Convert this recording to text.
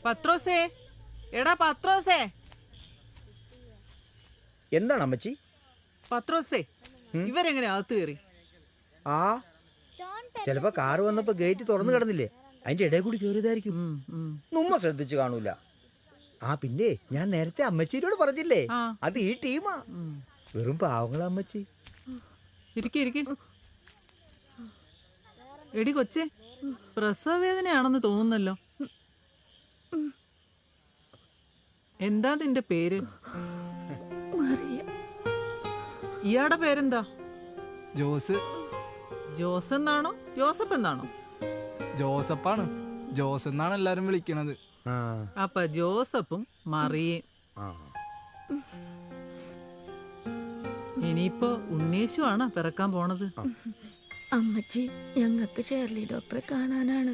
പത്രോസേ, എടാ പത്രോസേ. എന്താണ് അമ്മച്ചി? പത്രോസേ, ഇവരെങ്ങനെ അകത്ത് കയറി? ആ ചിലപ്പോ കാറ് വന്നപ്പോ ഗേറ്റ് തുറന്നു കിടന്നില്ലേ, അതിന്റെ ഇടയിൽ കൂടി കയറിയതായിരിക്കും. നമ്മ ശ്രദ്ധിച്ചു കാണൂല. ആ പിന്നെ ഞാൻ നേരത്തെ അമ്മച്ചിയോട് പറഞ്ഞില്ലേ, അത് ഈ ടീമാ. വെറും പാവങ്ങളാ അമ്മച്ചി. ഇരിക്കെ. എടി കൊച്ചേ, പ്രസവ വേദനയാണെന്ന് തോന്നുന്നല്ലോ. എന്താ നിന്റെ പേര്? ഇയാടെ പേരെന്താ? ജോസ്. ജോസ് എന്നാണോ ജോസഫ് എന്നാണോ? ജോസഫാണ്. ജോസ് എന്നാണ് എല്ലാരും വിളിക്കണത്. അപ്പൊ ജോസഫും മറിയേം. ഇനിയിപ്പോ ഉണ്ണീശു ആണ് പിറക്കാൻ പോണത്. അമ്മച്ചി, ഞങ്ങൾക്ക് ഷേർലി ഡോക്ടറെ കാണാനാണ്.